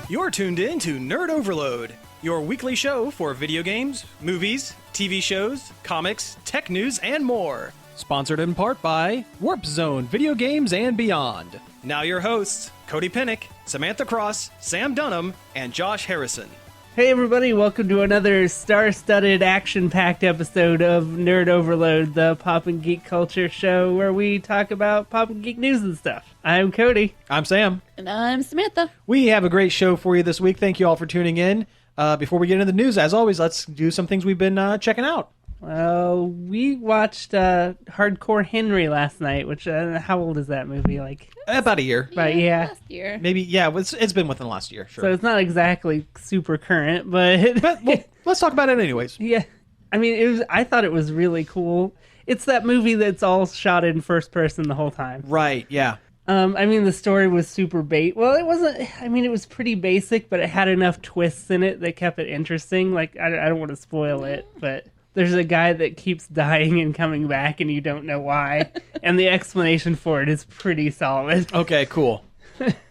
You're tuned in to Nerd Overload, your weekly show for video games, movies, TV shows, comics, tech news, and more. Sponsored in part by Warp Zone Video Games and Beyond. Now your hosts, Cody Pinnick, Samantha Cross, Sam Dunham, and Josh Harrison. Hey everybody, welcome to another star-studded, action-packed episode of Nerd Overload, the pop and geek culture show where we talk about pop and geek news and stuff. I'm Cody. I'm Sam. And I'm Samantha. We have a great show for you this week. Thank you all for tuning in. Before we get into the news, as always, let's do some things we've been checking out. Well, we watched Hardcore Henry last night, which, how old is that movie? Like About a year. But yeah. Last year. Maybe, yeah, it's been within the last year, sure. So it's not exactly super current, but... But well, let's talk about it anyways. Yeah. I mean, I thought it was really cool. It's that movie that's all shot in first person the whole time. Right, yeah. I mean, the story was super Well, it wasn't... I mean, it was pretty basic, but it had enough twists in it that kept it interesting. Like, I don't want to spoil it, but... There's a guy that keeps dying and coming back, and you don't know why. And the explanation for it is pretty solid. Okay, cool.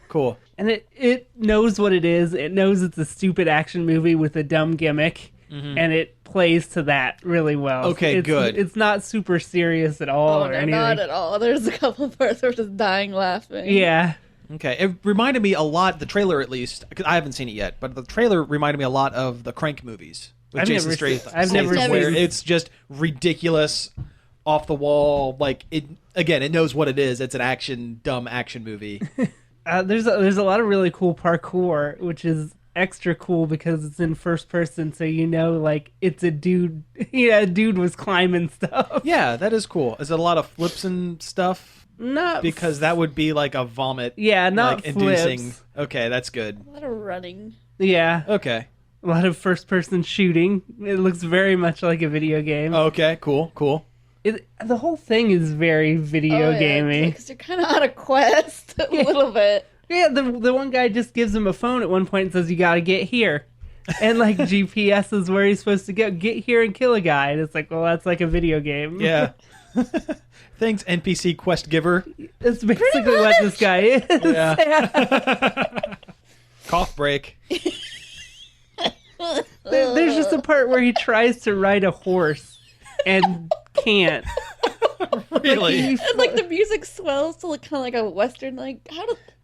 Cool. And it knows what it is. It knows it's a stupid action movie with a dumb gimmick, and it plays to that really well. Okay, good. It's not super serious at all or anything. Not at all. There's a couple of parts where we're just dying laughing. Yeah. Okay, it reminded me a lot, the trailer at least, because I haven't seen it yet, but the trailer reminded me a lot of the Crank movies. With Jason Statham. I've never seen where it's just ridiculous, off the wall. Like it knows what it is. It's an dumb action movie. There's a lot of really cool parkour, which is extra cool because it's in first person, so you know, like it's a dude. Yeah, a dude was climbing stuff. Yeah, that is cool. Is it a lot of flips and stuff? Not because that would be like a vomit. Yeah, not like, inducing. flips. Okay, that's good. A lot of running. Yeah. Okay. A lot of first-person shooting. It looks very much like a video game. Okay, cool. The whole thing is very video gamey. Because you're kind of on a quest a little bit. Yeah, the one guy just gives him a phone at one point and says, you gotta get here. And, like, GPS is where he's supposed to go. Get here and kill a guy. And it's like, well, that's like a video game. Yeah. Thanks, NPC quest giver. That's basically what this guy is. Yeah. Cough break. There's just a part where he tries to ride a horse and can't. Really? And like the music swells to like kind of like a western. Like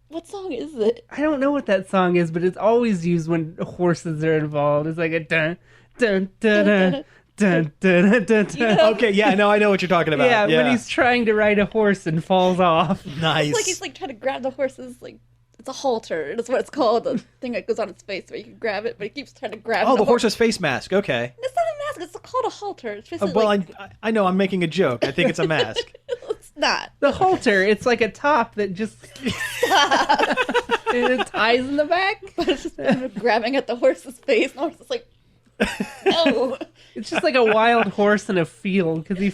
what song is it? I don't know what that song is, but it's always used when horses are involved. It's like a dun dun dun dun dun dun dun dun. Okay, yeah, no, I know what you're talking about. Yeah, when he's trying to ride a horse and falls off. Nice. It's like he's like trying to grab the horse's like. It's a halter. That's what it's called. The thing that goes on its face where you can grab it, but he keeps trying to grab the horse's face mask. Okay. It's not a mask. It's called a halter. It's basically well, I know I'm making a joke. I think it's a mask. It's not. The halter, it's like a top that just... and it ties in the back. But it's just grabbing at the horse's face, and the horse is like, no. It's just like a wild horse in a field, because did he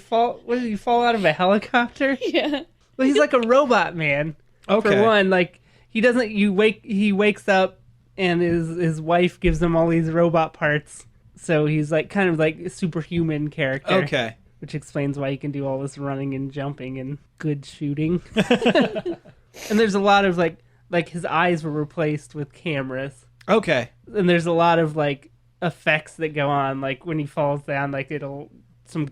fall out of a helicopter? Yeah. Well, he's like a robot man. Okay. For one, like... He wakes up and his wife gives him all these robot parts. So he's like kind of like a superhuman character. Okay. Which explains why he can do all this running and jumping and good shooting. And there's a lot of like his eyes were replaced with cameras. Okay. And there's a lot of like effects that go on, like when he falls down, like some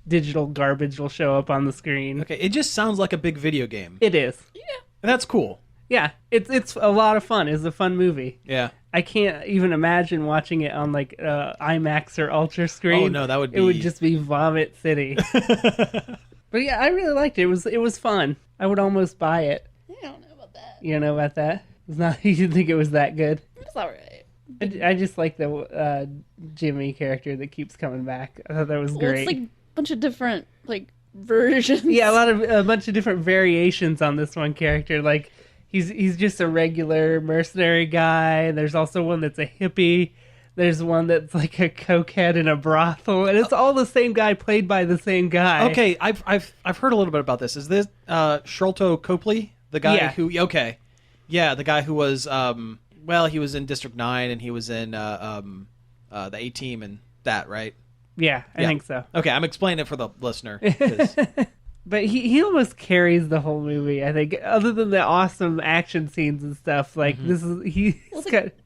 digital garbage will show up on the screen. Okay, it just sounds like a big video game. It is. Yeah. And that's cool. Yeah, it's a lot of fun. It's a fun movie. Yeah. I can't even imagine watching it on like IMAX or Ultra screen. Oh no, that would be... It would just be Vomit City. But yeah, I really liked it. It was fun. I would almost buy it. I don't know about that. You know about that? It's not. You didn't think it was that good? It's alright. I just like the Jimmy character that keeps coming back. I thought that was great. It's like a bunch of different like versions. Yeah, a bunch of different variations on this one character. Like he's just a regular mercenary guy. There's also one that's a hippie. There's one that's like a cokehead in a brothel, and it's all the same guy played by the same guy. Okay, I've heard a little bit about this. Is this Sholto Copley, the guy who? Okay, yeah, the guy who was he was in District 9 and he was in the A-Team and that, right? Yeah, I think so. Okay, I'm explaining it for the listener. But he almost carries the whole movie, I think. Other than the awesome action scenes and stuff, like this is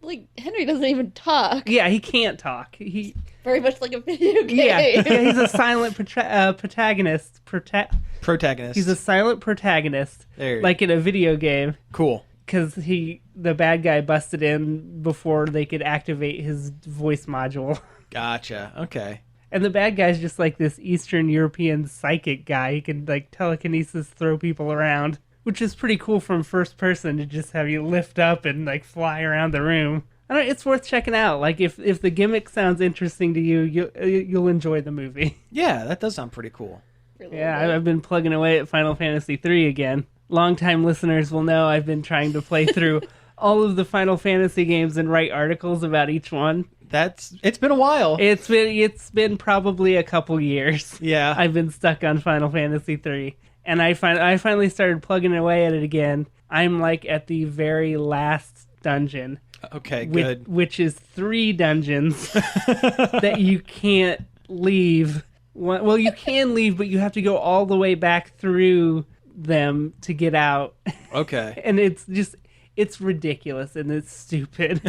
like Henry doesn't even talk. Yeah, he can't talk. He very much like a video game. yeah, he's a silent protagonist. Protagonist. He's a silent protagonist, There. like in a video game. Cool. Because the bad guy busted in before they could activate his voice module. Gotcha. Okay. And the bad guy's just like this Eastern European psychic guy. He can like telekinesis throw people around, which is pretty cool from first person to just have you lift up and like fly around the room. I don't know, it's worth checking out. Like if the gimmick sounds interesting to you, you'll enjoy the movie. Yeah, that does sound pretty cool. Yeah, I've been plugging away at Final Fantasy III again. Longtime listeners will know I've been trying to play through all of the Final Fantasy games and write articles about each one. It's been a while. It's been probably a couple years. Yeah. I've been stuck on Final Fantasy III, and I finally started plugging away at it again. I'm like at the very last dungeon. Okay, good. Which is 3 dungeons that you can't leave. Well, you can leave, but you have to go all the way back through them to get out. Okay. And it's ridiculous and it's stupid.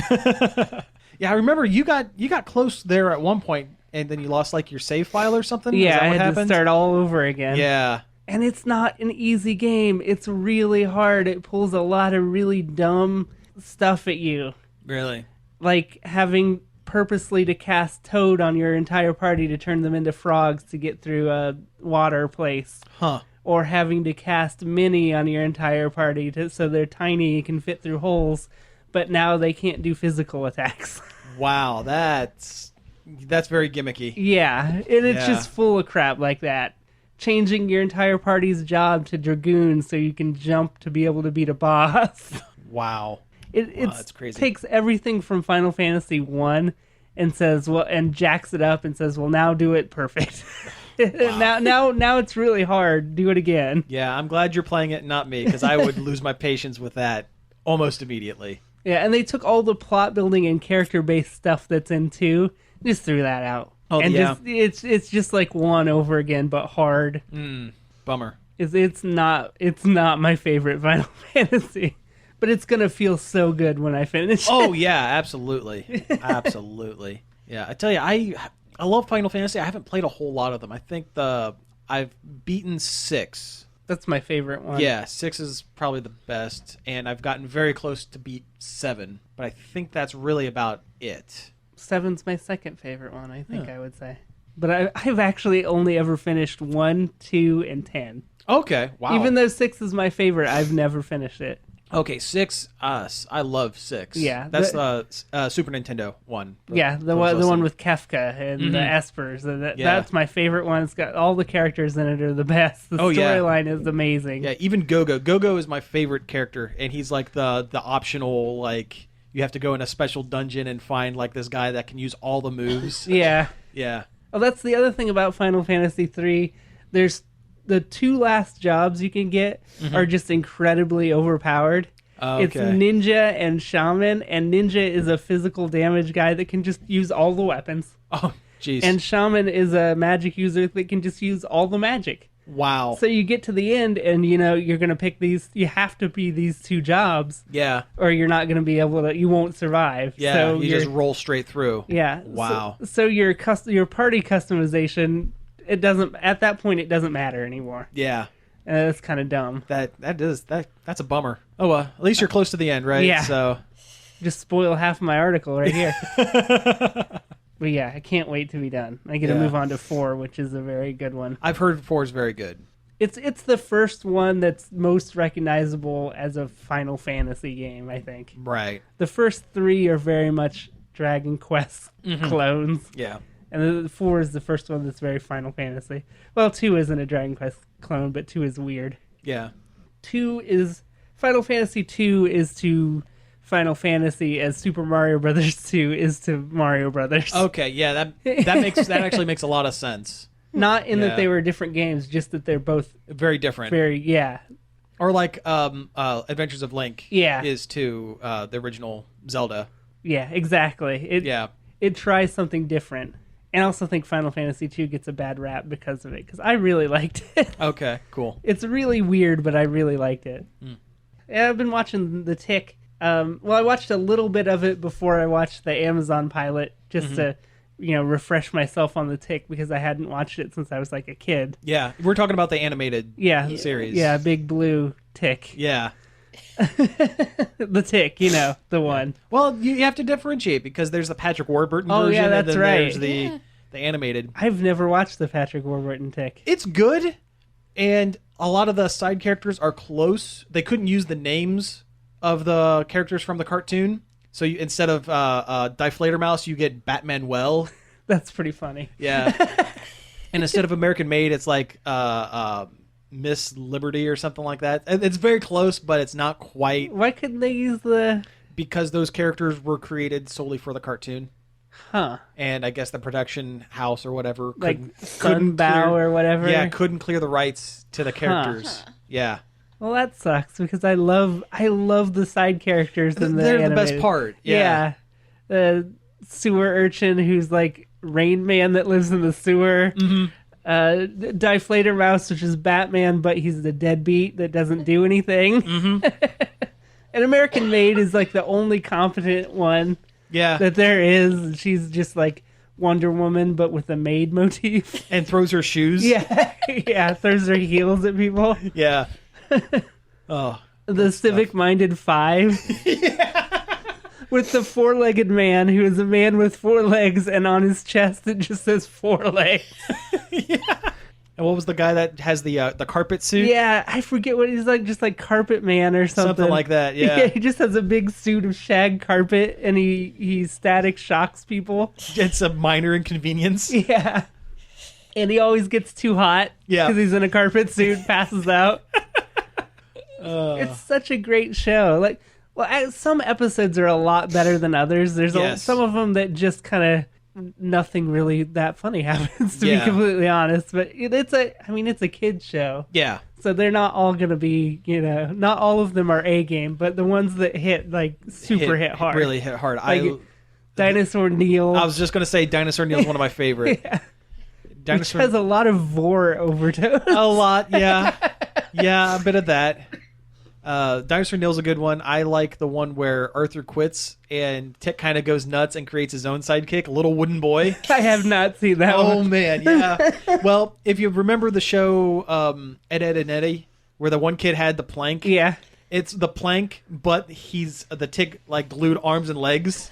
Yeah, I remember you got close there at one point, and then you lost like your save file or something. Yeah, Is that I what had happened? to start all over again. Yeah. And it's not an easy game. It's really hard. It pulls a lot of really dumb stuff at you. Really? Like having purposely to cast Toad on your entire party to turn them into frogs to get through a water place. Huh. Or having to cast Minnie on your entire party so they're tiny and can fit through holes, but now they can't do physical attacks. Wow, that's very gimmicky. Yeah, and it's just full of crap like that. Changing your entire party's job to Dragoon so you can jump to be able to beat a boss. Wow. That's crazy. Takes everything from Final Fantasy 1 and says, well, and jacks it up and says, well, now do it perfect. Wow. now it's really hard. Do it again. Yeah, I'm glad you're playing it, not me, because I would lose my patience with that almost immediately. Yeah, and they took all the plot building and character-based stuff that's in 2, just threw that out. Oh, and yeah. It's just like 1 over again, but hard. Bummer. It's not my favorite Final Fantasy, but it's gonna feel so good when I finish. Oh yeah, absolutely, absolutely. Yeah, I tell you, I love Final Fantasy. I haven't played a whole lot of them. I think I've beaten 6. That's my favorite one. Yeah, 6 is probably the best, and I've gotten very close to beat 7, but I think that's really about it. 7's my second favorite one, I think I would say. But I've actually only ever finished 1, 2, and 10. Okay, wow. Even though 6 is my favorite, I've never finished it. Okay, 6, I love 6. Yeah. That's the Super Nintendo one. Yeah, the one with Kefka and the Espers. That's my favorite one. It's got all the characters in it are the best. The storyline is amazing. Yeah, even Go-Go. Go-Go is my favorite character, and he's like the optional, like, you have to go in a special dungeon and find like this guy that can use all the moves. Yeah. Yeah. Well, that's the other thing about Final Fantasy III. There's the 2 last jobs you can get are just incredibly overpowered. Okay. It's Ninja and Shaman, and Ninja is a physical damage guy that can just use all the weapons. Oh, jeez. And Shaman is a magic user that can just use all the magic. Wow. So you get to the end, and you're going to pick these. You have to be these 2 jobs. Yeah. Or you're not going to be able to. You won't survive. Yeah. So you just roll straight through. Yeah. Wow. So your party customization, it doesn't. At that point, it doesn't matter anymore. Yeah. That's kind of dumb. That's a bummer. Oh well, at least you're close to the end, right? Yeah. So just spoil half of my article right here. But yeah, I can't wait to be done. I get to move on to 4, which is a very good one. I've heard 4 is very good. It's the first one that's most recognizable as a Final Fantasy game, I think. Right. The first 3 are very much Dragon Quest clones. Yeah. And the 4 is the first one that's very Final Fantasy. Well, 2 isn't a Dragon Quest clone, but 2 is weird. Yeah. Final Fantasy 2 is to Final Fantasy as Super Mario Brothers 2 is to Mario Brothers. Okay, yeah, that actually makes a lot of sense. Not in that they were different games, just that they're both very different. Or like Adventures of Link is to the original Zelda. Yeah, exactly. It tries something different. And I also think Final Fantasy II gets a bad rap because of it, because I really liked it. Okay, cool. It's really weird, but I really liked it. Yeah, I've been watching The Tick. Well, I watched a little bit of it before I watched the Amazon pilot, just to, refresh myself on The Tick, because I hadn't watched it since I was like a kid. Yeah, we're talking about the animated series. Yeah, Big Blue Tick. Yeah. The Tick, the one. Well, you have to differentiate, because there's the Patrick Warburton Oh, version, yeah, that's and then right. there's the animated. I've never watched the Patrick Warburton Tick. It's good, and a lot of the side characters are close. They couldn't use the names of the characters from the cartoon, so instead of Deflator Mouse, you get Batman Well. That's pretty funny. Yeah. And instead of American Made, it's like Miss Liberty or something like that. It's very close, but it's not quite. Why couldn't they use the... Because those characters were created solely for the cartoon. Huh. And I guess the production house or whatever Like Sunbow or whatever? Yeah, couldn't clear the rights to the characters. Yeah. Well, that sucks, because I love the side characters in the They're animated. the best part. Yeah. The sewer urchin who's like Rain Man that lives in the sewer. Mm-hmm. Deflator Mouse, which is Batman, but he's the deadbeat that doesn't do anything. Mm-hmm. And American Maid is like the only competent one that there is. She's just like Wonder Woman, but with a maid motif. And throws her shoes. Yeah, throws her heels at people. Yeah. Oh. The civic-minded five. With the four-legged man, who is a man with four legs, and on his chest it just says 4 legs. And what was the guy that has the carpet suit? Yeah, I forget what he's like, just like Carpet Man or something. Something like that, yeah. He just has a big suit of shag carpet, and he static shocks people. It's a minor inconvenience. Yeah. And he always gets too hot. Yeah. Because he's in a carpet suit, passes out. It's such a great show. Some episodes are a lot better than others. There's some of them that just kind of nothing really that funny happens, to be completely honest. But it's a kid's show. Yeah. So they're not all going to be, not all of them are A game, but the ones that hit hard. Really hit hard. Like Dinosaur Neil. I was just going to say Dinosaur Neil is one of my favorite. Yeah. Which has a lot of vor overtones. A lot, yeah. Yeah, a bit of that. Dinosaur Neil's a good one. I like the one where Arthur quits and Tick kind of goes nuts and creates his own sidekick, Little Wooden Boy. I have not seen that one. Oh, man, yeah. Well, if you remember the show Ed, Edd and Eddy, where the one kid had the plank. Yeah. It's the plank, but he's the Tick like glued arms and legs.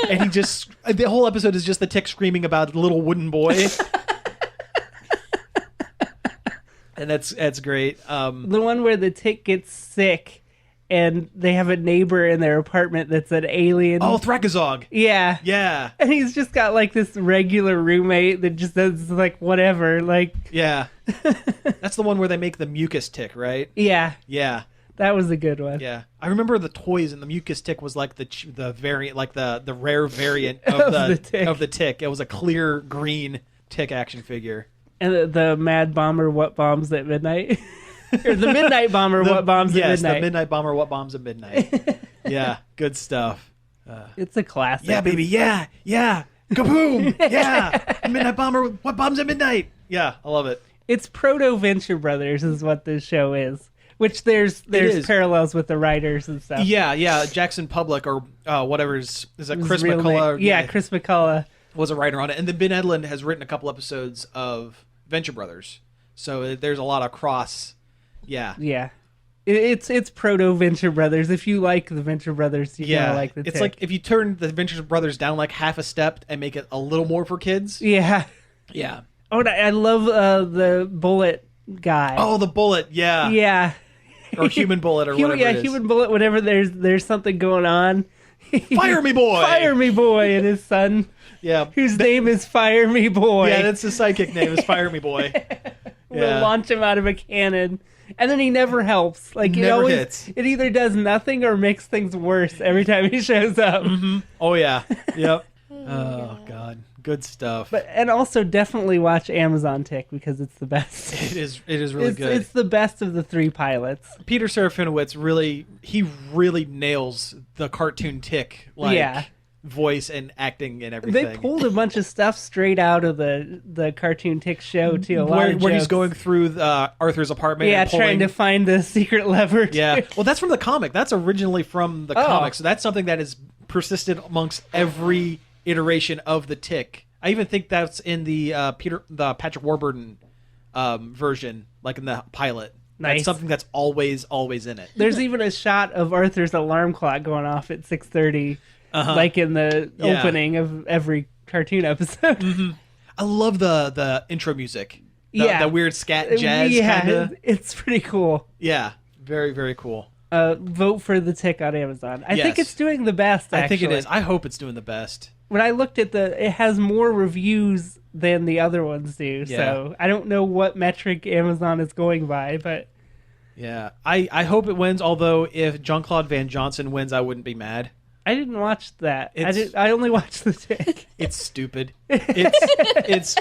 And the whole episode is just the Tick screaming about Little Wooden Boy. And that's great. The one where the Tick gets sick and they have a neighbor in their apartment that's an alien. Oh, Thrakazog. Yeah. Yeah. And he's just got like this regular roommate that just does like whatever. Like, yeah. That's the one where they make the mucus tick, right? Yeah. Yeah. That was a good one. Yeah. I remember the toys, and the mucus tick was like the variant, like the rare variant of the tick. It was a clear green Tick action figure. And the Mad Bomber, What Bombs at Midnight? Or the Midnight Bomber, What Bombs at Midnight? Yes, the Midnight Bomber, What Bombs at Midnight. Yeah, good stuff. It's a classic. Yeah, baby, yeah. Kaboom! Yeah! Midnight Bomber, What Bombs at Midnight? Yeah, I love it. It's proto-Venture Brothers is what this show is. Which there's parallels with the writers and stuff. Yeah. Jackson Public or whatever is that Chris McCullough? Yeah, Chris McCullough was a writer on it, and then Ben Edlund has written a couple episodes of Venture Brothers, so there's a lot of cross. Yeah. It's proto Venture Brothers. If you like the Venture Brothers, you're gonna like the Tick. It's like if you turn the Venture Brothers down like half a step and make it a little more for kids. Yeah. Oh, and I love the Bullet guy. Oh, the Bullet. Yeah. Or Human Bullet or whatever it is. Yeah, Human Bullet. Whenever there's something going on. Fire me, boy! Fire me, boy, and his son. Yeah. Whose name is Fire Me Boy. Yeah, that's his sidekick name is Fire Me Boy. We'll launch him out of a cannon. And then he never helps. Like never hits. It either does nothing or makes things worse every time he shows up. Mm-hmm. Oh, yeah. Yep. Oh, God. Good stuff. And also definitely watch Amazon Tick because it's the best. It is really good. It's the best of the 3 pilots. Peter Serafinowicz really nails the cartoon Tick voice and acting and everything. They pulled a bunch of stuff straight out of the cartoon Tick show too. Where he's going through Arthur's apartment. Yeah, and trying to find the secret lever. Yeah, well, that's from the comic. That's originally from the comic, so that's something that is persisted amongst every iteration of the Tick. I even think that's in the Patrick Warburton version, like in the pilot. Nice. That's something that's always in it. There's even a shot of Arthur's alarm clock going off at 6:30, like in the opening of every cartoon episode. Mm-hmm. I love the intro music. The weird scat jazz kind of. It's pretty cool. Yeah, very, very cool. Vote for the Tick on Amazon. I think it's doing the best, actually. I think it is. I hope it's doing the best. When I looked at it has more reviews than the other ones do. Yeah. So I don't know what metric Amazon is going by, but yeah, I hope it wins. Although if Jean-Claude Van Johnson wins, I wouldn't be mad. I didn't watch that. I only watched the Tick. It's stupid. It's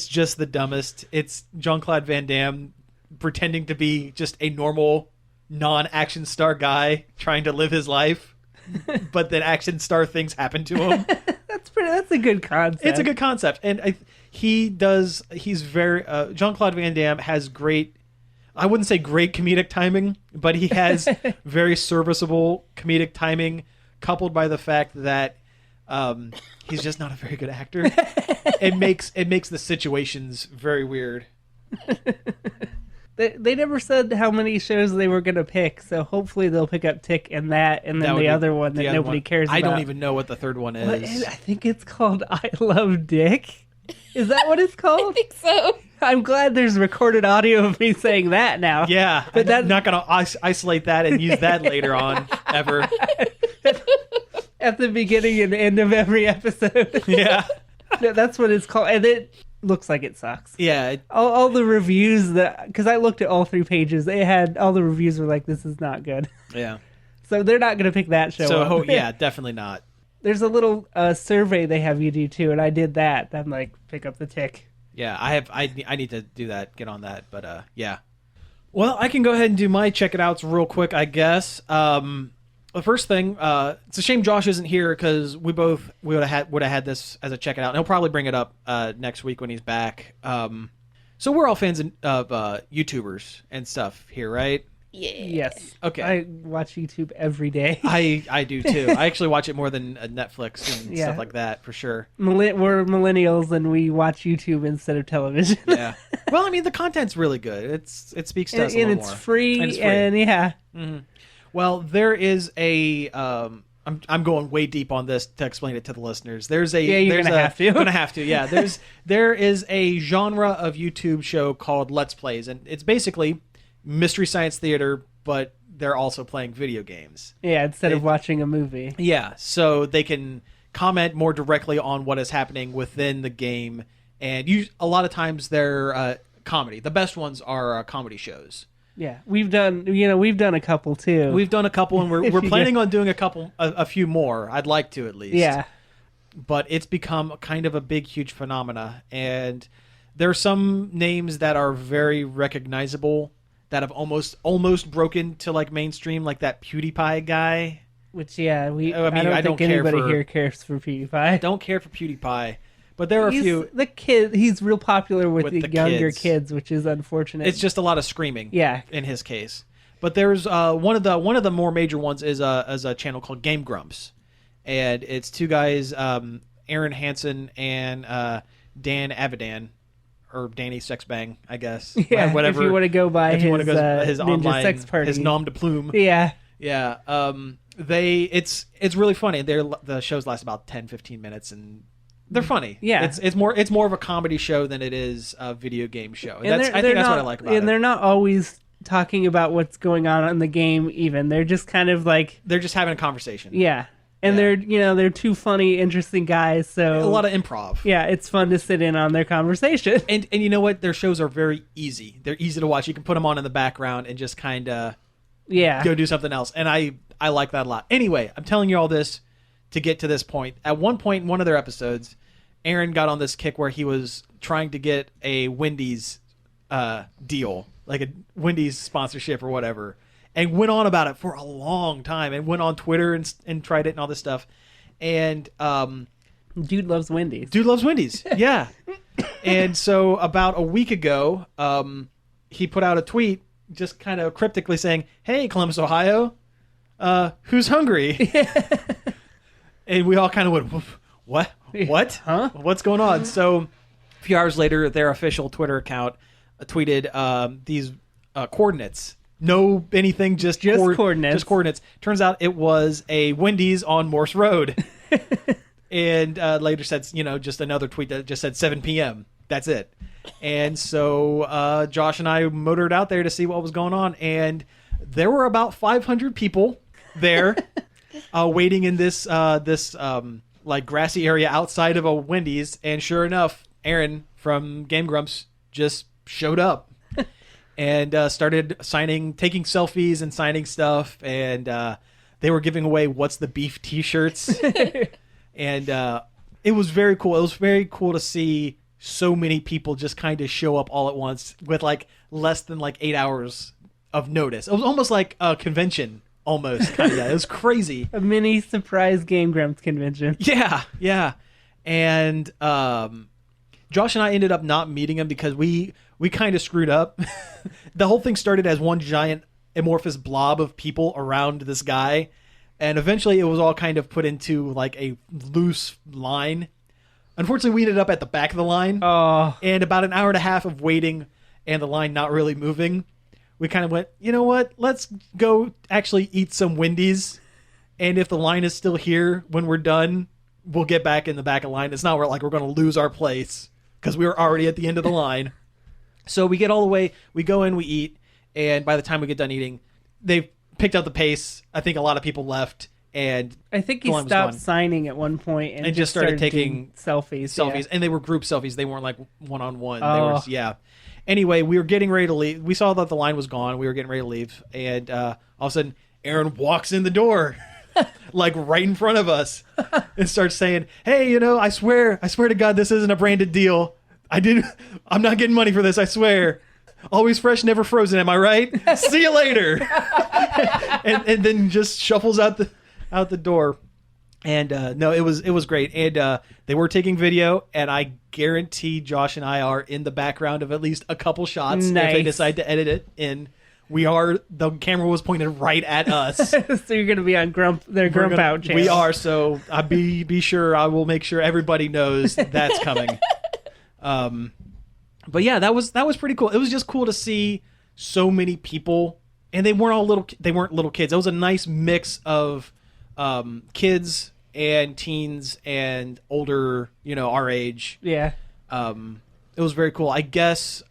just the dumbest. It's Jean-Claude Van Damme pretending to be just a normal non-action star guy trying to live his life, but then action star things happen to him. That's a good concept. It's a good concept, and he's very Jean-Claude Van Damme has great. I wouldn't say great comedic timing, but he has very serviceable comedic timing, coupled by the fact that he's just not a very good actor. It makes the situations very weird. They never said how many shows they were going to pick, so hopefully they'll pick up Tick and that, and then the other one that nobody cares about. I don't even know what the third one is. I think it's called I Love Dick. Is that what it's called? I think so. I'm glad there's recorded audio of me saying that now. Yeah, but I'm not going to isolate that and use that later on, ever. At the beginning and end of every episode. Yeah. That's what it's called. And it looks like it sucks. Yeah. All the reviews, because I looked at all 3 pages, all the reviews were like, this is not good. Yeah. So they're not going to pick that show up. Yeah, definitely not. There's a little survey they have you do too, and I did that. I'm like, pick up the Tick. Yeah, I need to do that, get on that, but yeah. Well, I can go ahead and do my check it outs real quick, I guess. The first thing, it's a shame Josh isn't here because we would have had this as a check it out, and he'll probably bring it up next week when he's back. So we're all fans of YouTubers and stuff here, right? Yeah. Yes. Okay. I watch YouTube every day. I do too. I actually watch it more than Netflix and stuff like that, for sure. We're millennials and we watch YouTube instead of television. Yeah. Well, I mean, the content's really good. It speaks to us a little more. And it's free. Mm-hmm. Well, there is a. I'm going way deep on this to explain it to the listeners. You're gonna have to. Gonna have to. Yeah. There is a genre of YouTube show called Let's Plays, and it's basically Mystery Science Theater, but they're also playing video games. Yeah, instead of watching a movie. Yeah, so they can comment more directly on what is happening within the game, and a lot of times they're comedy. The best ones are comedy shows. Yeah, we've done a couple too. We've done a couple, and we're planning on doing a few more. I'd like to, at least. Yeah. But it's become kind of a big, huge phenomena, and there are some names that are very recognizable that have almost broken to like mainstream, like that PewDiePie guy. Which I don't think anybody here cares for PewDiePie. I don't care for PewDiePie. But there are a few. The kid, he's real popular with the younger kids, which is unfortunate. It's just a lot of screaming. Yeah. In his case, but there's one of the more major ones is a channel called Game Grumps, and it's 2 guys, Aaron Hansen and Dan Avidan, or Danny Sexbang, I guess. Yeah. Whatever. If you want to go by his online Ninja Sex Party, his nom de plume. Yeah. Yeah. It's really funny. The shows last about 10-15 minutes and. They're funny. Yeah, it's more of a comedy show than it is a video game show. I think that's what I like about it. And they're not always talking about what's going on in the game. Even they're just kind of like they're just having a conversation. Yeah, and they're 2 funny, interesting guys. So a lot of improv. Yeah, it's fun to sit in on their conversation. And you know what? Their shows are very easy. They're easy to watch. You can put them on in the background and just kind of go do something else. And I like that a lot. Anyway, I'm telling you all this to get to this point. At one point in one of their episodes, Aaron got on this kick where he was trying to get a Wendy's deal, like a Wendy's sponsorship or whatever, and went on about it for a long time and went on Twitter and tried it and all this stuff. And Dude loves Wendy's. dude loves Wendy's. Yeah. And so about a week ago, he put out a tweet just kind of cryptically saying, "Hey, Columbus, Ohio, who's hungry?" And we all kind of went, "What? What? Huh? What's going on?" So a few hours later, their official Twitter account tweeted these coordinates. No anything, just coordinates. Just coordinates. Turns out it was a Wendy's on Morse Road. And later said, just another tweet that just said 7 p.m. That's it. And so Josh and I motored out there to see what was going on. And there were about 500 people there waiting in this like grassy area outside of a Wendy's. And sure enough, Aaron from Game Grumps just showed up. And started taking selfies and signing stuff. And they were giving away What's the Beef t-shirts. And it was very cool. It was very cool to see so many people just kind of show up all at once with like less than like 8 hours of notice. It was almost like a convention, almost kind of. It was crazy. A mini surprise Game Grumps convention. Yeah, yeah. And Josh and I ended up not meeting him because we kind of screwed up. The whole thing started as one giant amorphous blob of people around this guy. And eventually it was all kind of put into like a loose line. Unfortunately, we ended up at the back of the line. Oh. And about an hour and a half of waiting and the line not really moving, we kind of went, you know what? Let's go actually eat some Wendy's. And if the line is still here when we're done, we'll get back in the back of the line. It's not we're going to lose our place because we were already at the end of the line. So we get all the way, we go in, we eat, and by the time we get done eating, they've picked up the pace. I think a lot of people left, and I think he stopped signing at one point and just started taking selfies. Yeah. And they were group selfies. They weren't like one-on-one. They were, yeah. Anyway, we were getting ready to leave. We saw that the line was gone. We were getting ready to leave, and all of a sudden, Aaron walks in the door, like right in front of us, and starts saying, "Hey, I swear to God, this isn't a branded deal. I'm not getting money for this. I swear. Always fresh, never frozen. Am I right? See you later." and then just shuffles out the door. And no, it was great. And they were taking video, and I guarantee Josh and I are in the background of at least a couple shots. Nice. If they decide to edit it in. The camera was pointed right at us. So you're gonna be on their Grump Out channel. We are. So be sure. I will make sure everybody knows that's coming. But yeah, that was pretty cool. It was just cool to see so many people, and they weren't little kids. It was a nice mix of kids and teens and older, our age. Yeah. It was very cool. I guess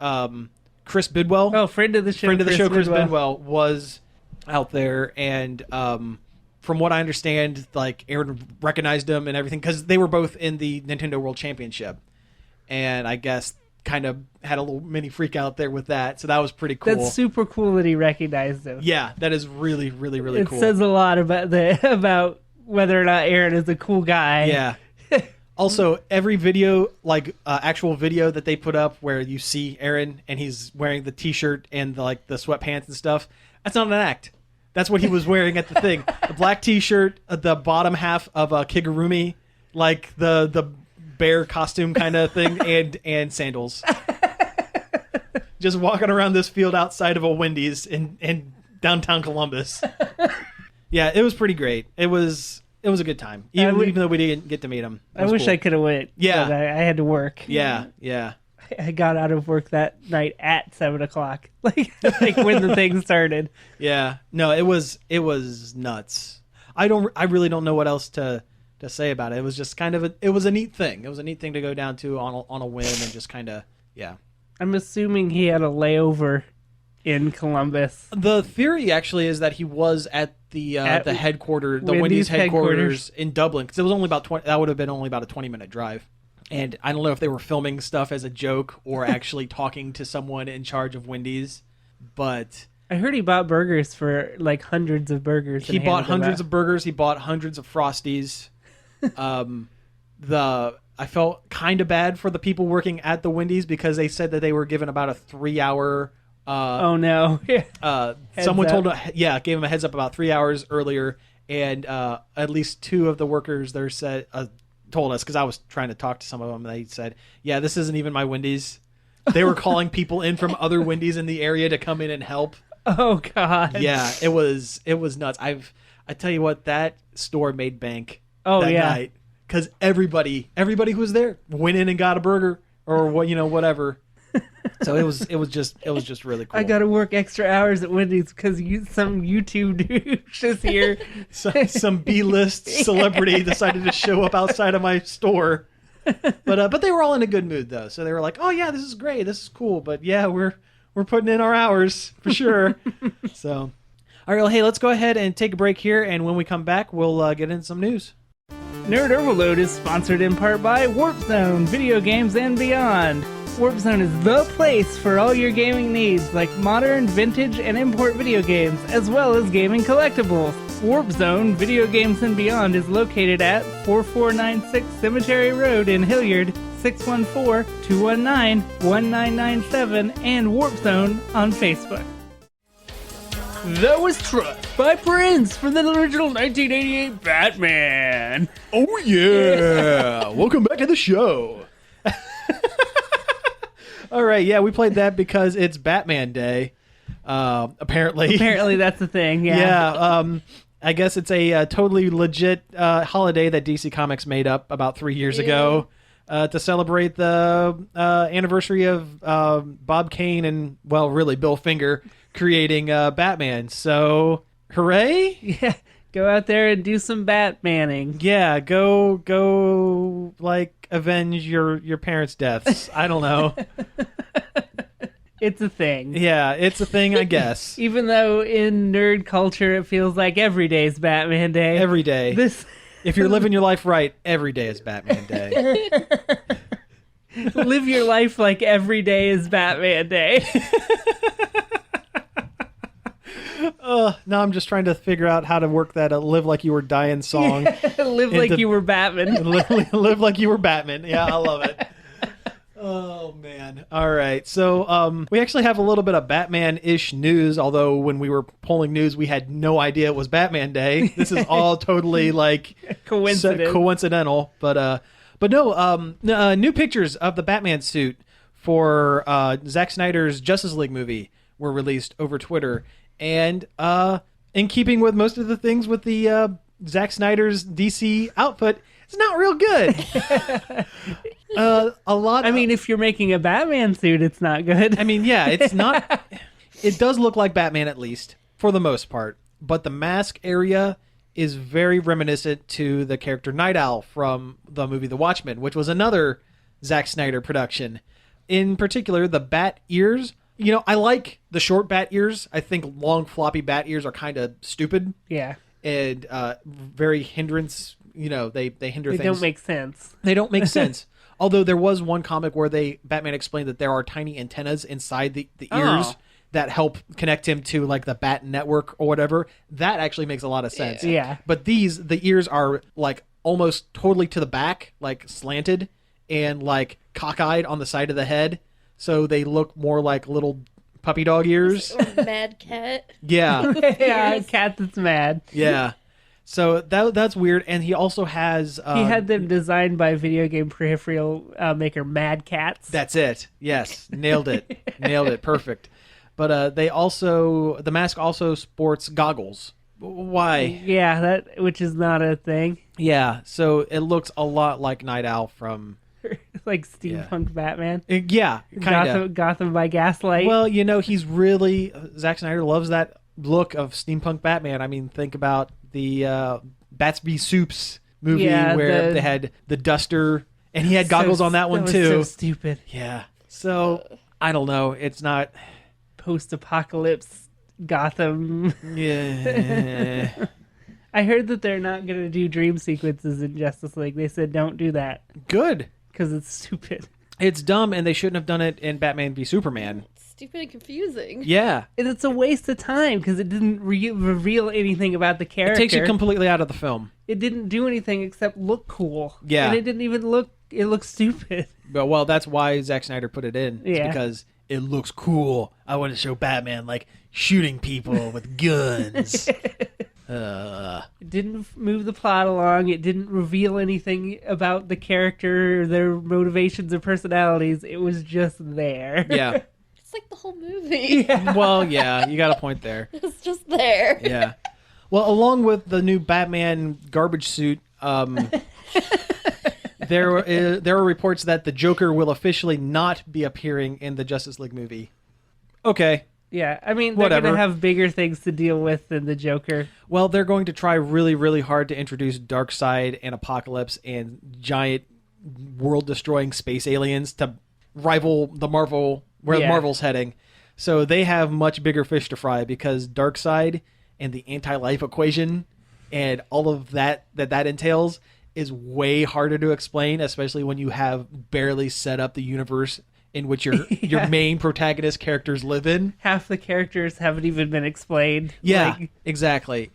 Chris Bidwell, friend of the show, Chris Bidwell was out there, and from what I understand, like Aaron recognized him and everything because they were both in the Nintendo World Championship. And I guess kind of had a little mini freak out there with that. So that was pretty cool. That's super cool that he recognized him. Yeah, that is really, really, really cool. It says a lot about whether or not Aaron is a cool guy. Yeah. Also, every video, like actual video that they put up where you see Aaron and he's wearing the t-shirt and the sweatpants and stuff, that's not an act. That's what he was wearing at the thing. The black t-shirt, the bottom half of a Kigurumi, like the bear costume kind of thing, and sandals. Just walking around this field outside of a Wendy's in downtown Columbus. Yeah, it was pretty great. It was a good time, even though we didn't get to meet him. I wish cool. I could have went. Yeah, but I had to work. Yeah. I got out of work that night at 7:00, like when the thing started. Yeah, no, it was nuts. I really don't know what else to say about it. It was just kind of it was a neat thing. It was a neat thing to go down to on a whim and just kind of, yeah. I'm assuming he had a layover in Columbus. The theory actually is that he was at the headquarters, the Wendy's headquarters in Dublin, because it was only about 20. That would have been only about a 20-minute drive. And I don't know if they were filming stuff as a joke or actually talking to someone in charge of Wendy's, but I heard he bought burgers for like hundreds of burgers. He bought hundreds of burgers. He bought hundreds of Frosties. I felt kind of bad for the people working at the Wendy's because they said that they were given about a 3-hour. Oh no! Someone told gave him a heads up about 3 hours earlier, and at least two of the workers there said told us, because I was trying to talk to some of them, and they said, "Yeah, this isn't even my Wendy's." They were calling people in from other Wendy's in the area to come in and help. Oh God. Yeah, it was nuts. I tell you what, that store made bank that night, because everybody who was there went in and got a burger or whatever. So it was just really cool. I got to work extra hours at Wendy's because some YouTube douche is here. Some B-list celebrity decided to show up outside of my store. But they were all in a good mood though. So they were like, "Oh yeah, this is great. This is cool. But yeah, we're putting in our hours for sure." So, all right, well, hey, let's go ahead and take a break here, and when we come back, we'll get into some news. Nerd Overload is sponsored in part by Warp Zone, video games and beyond. Warp Zone is the place for all your gaming needs, like modern, vintage, and import video games, as well as gaming collectibles. Warp Zone, video games and beyond is located at 4496 Cemetery Road in Hilliard, 614-219-1997, and Warp Zone on Facebook. That was Trust by Prince from the original 1988 Batman. Oh yeah! Welcome back to the show. All right, yeah, we played that because it's Batman Day. Apparently. Apparently that's the thing. Yeah. Yeah. I guess it's a totally legit holiday that DC Comics made up about 3 years ago to celebrate the anniversary of Bob Kane and, well, really Bill Finger creating Batman. So, hooray! Yeah. Go out there and do some Batmaning. Yeah, go like avenge your parents' deaths. I don't know. It's a thing. Yeah, it's a thing, I guess. Even though in nerd culture it feels like every day is Batman Day. Every day. If you're living your life right, every day is Batman Day. Live your life like every day is Batman Day. Now I'm just trying to figure out how to work that live like you were dying song. Live like you were Batman. Live like you were Batman. Yeah, I love it. Oh, man. All right. So we actually have a little bit of Batman-ish news, although when we were pulling news, we had no idea it was Batman Day. This is all totally like coincidental. But no, new pictures of the Batman suit for Zack Snyder's Justice League movie were released over Twitter. And in keeping with most of the things with the Zack Snyder's DC output, it's not real good. I mean, if you're making a Batman suit, it's not good. I mean, yeah, it's not. It does look like Batman, at least for the most part, but the mask area is very reminiscent to the character Night Owl from the movie The Watchmen, which was another Zack Snyder production. In particular, the bat ears. You know, I like the short bat ears. I think long floppy bat ears are kind of stupid. Yeah. And very hindrance. You know, they hinder things. They don't make sense. They don't make sense. Although there was one comic where Batman explained that there are tiny antennas inside the ears that help connect him to like the bat network or whatever. That actually makes a lot of sense. Yeah. But the ears are like almost totally to the back, like slanted and like cockeyed on the side of the head. So they look more like little puppy dog ears. Or mad cat. Yeah. Yeah, a cat that's mad. Yeah. So that's weird. And he also has... he had them designed by video game peripheral maker Mad Cats. That's it. Yes. Nailed it. Nailed it. Perfect. But the mask also sports goggles. Why? Yeah, which is not a thing. Yeah. So it looks a lot like Night Owl from... like steampunk Batman. Yeah, kind of. Gotham by Gaslight. Well, you know, he's really... Zack Snyder loves that look of steampunk Batman. I mean, think about the Batsby Soups movie where they had the duster, and he had goggles on that one too. So stupid. Yeah. So, I don't know. It's not... Post-apocalypse Gotham. Yeah. I heard that they're not going to do dream sequences in Justice League. They said don't do that. Good. Because it's stupid. It's dumb, and they shouldn't have done it in Batman v Superman. Stupid and confusing. Yeah. And it's a waste of time because it didn't reveal anything about the character. It takes you completely out of the film. It didn't do anything except look cool. Yeah. And it didn't even look... It looked stupid. But, well, that's why Zack Snyder put it in. It's because it looks cool. I want to show Batman, like, shooting people with guns. It didn't move the plot along. It didn't reveal anything about the character, their motivations or personalities. It was just there. Yeah. It's like the whole movie. Yeah. Well, yeah, you got a point there. It's just there. Yeah. Well, along with the new Batman garbage suit, there are reports that the Joker will officially not be appearing in the Justice League movie. Okay. Yeah, I mean, they're going to have bigger things to deal with than the Joker. Well, they're going to try really, really hard to introduce Darkseid and Apocalypse and giant world-destroying space aliens to rival the Marvel, where Marvel's heading. So they have much bigger fish to fry because Darkseid and the anti-life equation and all of that entails is way harder to explain, especially when you have barely set up the universe in which your main protagonist characters live in. Half the characters haven't even been explained. Yeah, exactly.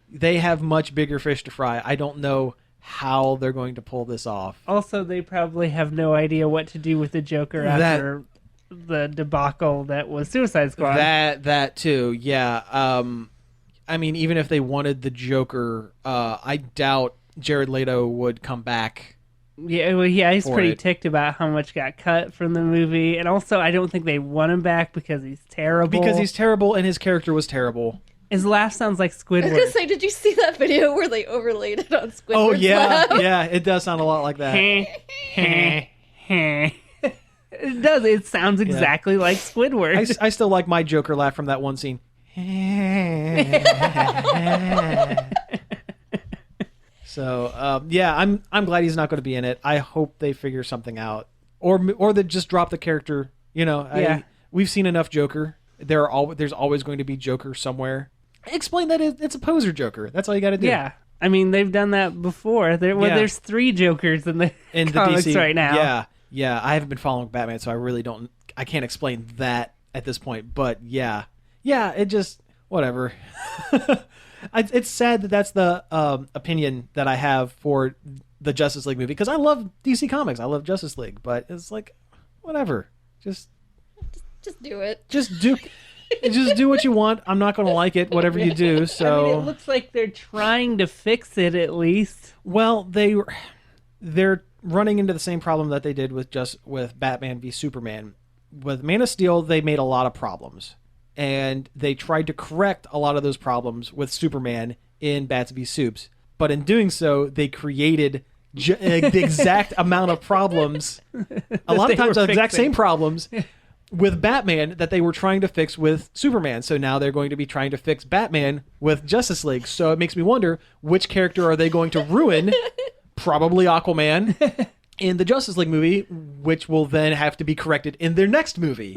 They have much bigger fish to fry. I don't know how they're going to pull this off. Also, they probably have no idea what to do with the Joker after the debacle that was Suicide Squad. That too, yeah. I mean, even if they wanted the Joker, I doubt Jared Leto would come back. Yeah, well, yeah, he's pretty ticked about how much got cut from the movie, and also I don't think they want him back because he's terrible. Because he's terrible, and his character was terrible. His laugh sounds like Squidward. I was gonna say, did you see that video where they overlaid it on Squidward's Oh yeah, laugh? yeah, it does sound a lot like that. It does. It sounds exactly like Squidward. I still like my Joker laugh from that one scene. So yeah, I'm glad he's not going to be in it. I hope they figure something out, or they just drop the character. You know, we've seen enough Joker. There's always going to be Joker somewhere. Explain that it's a poser Joker. That's all you got to do. Yeah, I mean they've done that before. There's 3 Jokers in the comics DC, right now. Yeah. I haven't been following Batman, so I really don't. I can't explain that at this point. But yeah. It just whatever. It's sad that that's the opinion that I have for the Justice League movie because I love DC Comics. I love Justice League, but it's like whatever. Just do it. Just do what you want. I'm not going to like it, whatever you do. So I mean, it looks like they're trying to fix it at least. Well, they're running into the same problem that they did with Batman v Superman. With Man of Steel, they made a lot of problems, and they tried to correct a lot of those problems with Superman in Bats v Soups. But in doing so, they created the exact amount of problems, a lot of times the exact same problems, with Batman that they were trying to fix with Superman. So now they're going to be trying to fix Batman with Justice League. So it makes me wonder, which character are they going to ruin? Probably Aquaman in the Justice League movie, which will then have to be corrected in their next movie.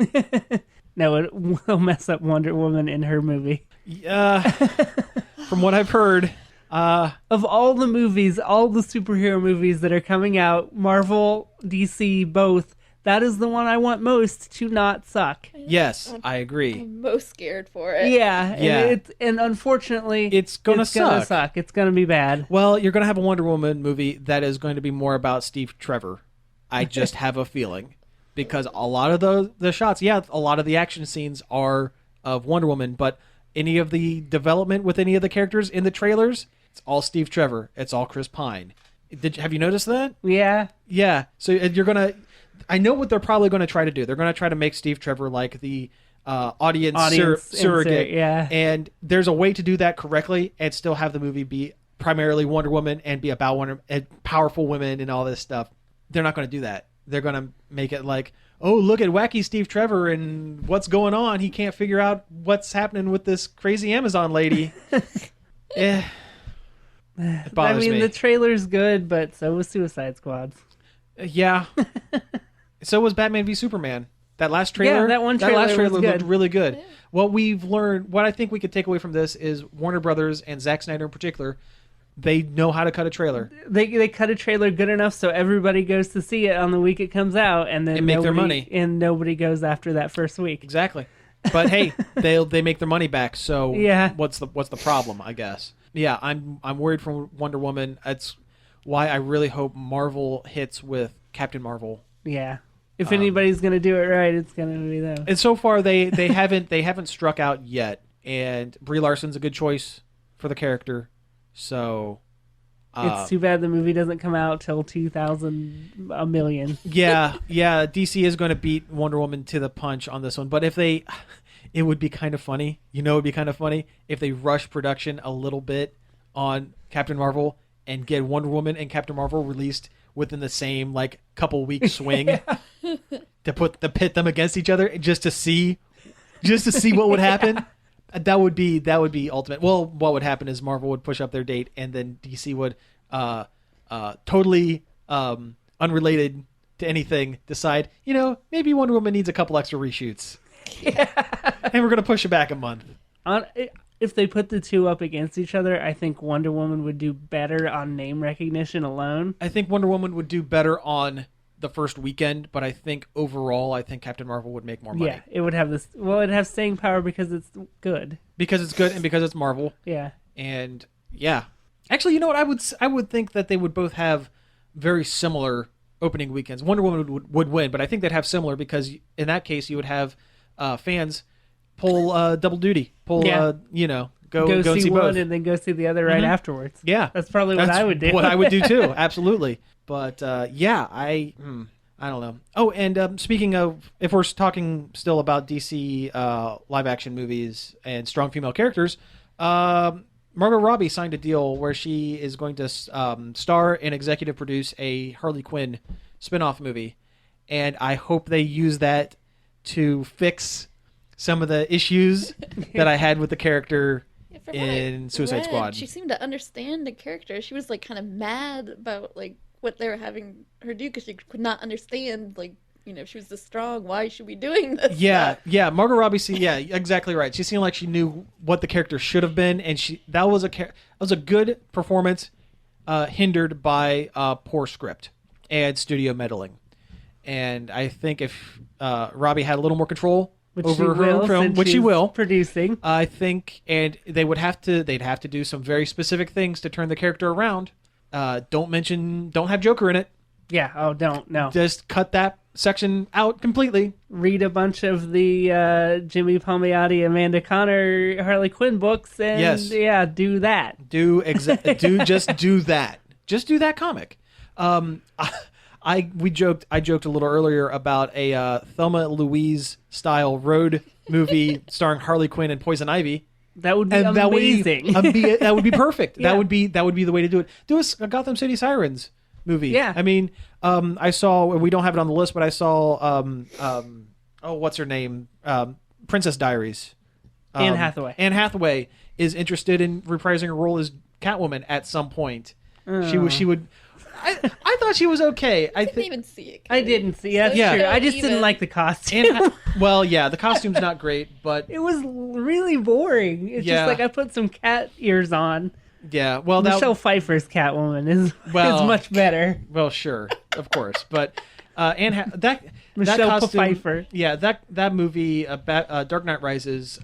No, it will mess up Wonder Woman in her movie. From what I've heard. Of all the movies, all the superhero movies that are coming out, Marvel, DC, both, that is the one I want most to not suck. Yes, I agree. I'm most scared for it. Yeah. And unfortunately, it's gonna suck. It's gonna be bad. Well, you're gonna have a Wonder Woman movie that is going to be more about Steve Trevor. I just have a feeling. Because a lot of the shots, a lot of the action scenes are of Wonder Woman, but any of the development with any of the characters in the trailers, it's all Steve Trevor. It's all Chris Pine. Have you noticed that? Yeah. Yeah. So you're going to... I know what they're probably going to try to do. They're going to try to make Steve Trevor like the audience surrogate. Yeah. And there's a way to do that correctly and still have the movie be primarily Wonder Woman and be about powerful women and all this stuff. They're not going to do that. They're going to make it like, oh, look at wacky Steve Trevor and what's going on. He can't figure out what's happening with this crazy Amazon lady. It bothers me. The trailer's good, but so was Suicide Squad. Yeah. So was Batman v Superman. That last trailer, that last trailer looked really good. Yeah. What I think we could take away from this is Warner Brothers and Zack Snyder in particular, they know how to cut a trailer. They cut a trailer good enough so everybody goes to see it on the week it comes out, and then make their money. And nobody goes after that first week. Exactly. But hey, they make their money back. So what's the problem? I guess. Yeah, I'm worried for Wonder Woman. That's why I really hope Marvel hits with Captain Marvel. Yeah. If anybody's gonna do it right, it's gonna be them. And so far they haven't struck out yet. And Brie Larson's a good choice for the character. So It's too bad the movie doesn't come out till 2000 a million. yeah, DC is going to beat Wonder Woman to the punch on this one. But it would be kind of funny. It would be kind of funny if they rush production a little bit on Captain Marvel and get Wonder Woman and Captain Marvel released within the same like couple week swing to pit them against each other just to see what would happen. That would be ultimate. Well, what would happen is Marvel would push up their date, and then DC would totally unrelated to anything decide, maybe Wonder Woman needs a couple extra reshoots. Yeah. And we're going to push it back a month. If they put the two up against each other, I think Wonder Woman would do better on name recognition alone. I think Wonder Woman would do better on the first weekend, but I think overall, Captain Marvel would make more money. Yeah, it would have this. Well, it'd have staying power because it's good. Because it's good and because it's Marvel. Yeah. And yeah, actually, you know what? I would think that they would both have very similar opening weekends. Wonder Woman would win, but I think they'd have similar because in that case, you would have fans pull double duty, go see one both, and then go see the other right afterwards. Yeah, that's probably what I would do. What I would do too, absolutely. But I don't know. Oh, and speaking of, if we're talking still about DC live action movies and strong female characters, Margot Robbie signed a deal where she is going to star and executive produce a Harley Quinn spin-off movie, and I hope they use that to fix some of the issues that I had with the character in Suicide Squad. She seemed to understand the character. She was like kind of mad about like what they were having her do because she could not understand like if she was this strong, why should we be doing this? Yeah, Margot Robbie. Exactly right. She seemed like she knew what the character should have been, and that was a good performance, hindered by poor script and studio meddling. And I think if Robbie had a little more control over her own film, which she will, producing, I think, and they'd have to do some very specific things to turn the character around. Don't have Joker in it. Yeah. Oh, no. Just cut that section out completely. Read a bunch of the Jimmy Palmiotti, Amanda Connor, Harley Quinn books, and do that. Just do that. Just do that comic. I joked a little earlier about a Thelma and Louise style road movie starring Harley Quinn and Poison Ivy. That would be amazing. That would be perfect. Yeah. That would be the way to do it. Do a Gotham City Sirens movie. Yeah. I mean, I saw, we don't have it on the list, but I saw what's her name? Princess Diaries. Anne Hathaway. Anne Hathaway is interested in reprising her role as Catwoman at some point. She would. I thought she was okay. I didn't even see it. I didn't see it. Yeah, true. I just didn't like the costume. The costume's not great, but it was really boring. It's just like I put some cat ears on. Yeah, well, Michelle Pfeiffer's Catwoman is much better. Well, sure, of course, but Michelle Pfeiffer. Yeah, that movie, Dark Knight Rises,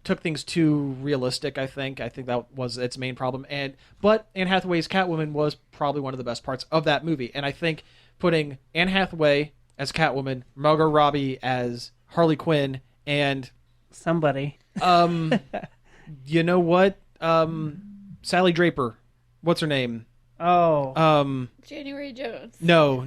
took things too realistic. I think that was its main problem. But Anne Hathaway's Catwoman was probably one of the best parts of that movie. And I think putting Anne Hathaway as Catwoman, Margot Robbie as Harley Quinn, and somebody, you know what? Sally Draper, what's her name? Oh, January Jones. No.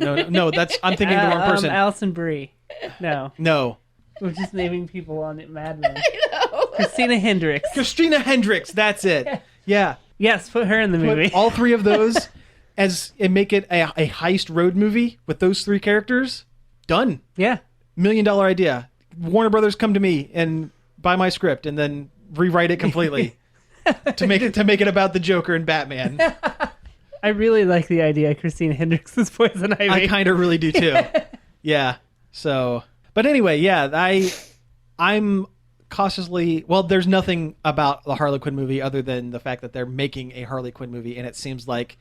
That's I'm thinking of the wrong person. Alison Brie. No. We're just naming people on it. Mad Men. I know. Christina Hendricks. That's it. Yeah. Yes, put her in the movie. Put all three of those and make it a heist road movie with those three characters. Done. Yeah. $1 million idea. Warner Brothers, come to me and buy my script and then rewrite it completely to make it about the Joker and Batman. I really like the idea of Christina Hendricks as Poison Ivy. I kind of really do too. Yeah. So, but anyway, yeah, I'm cautiously, well, there's nothing about the Harley Quinn movie other than the fact that they're making a Harley Quinn movie, and it seems like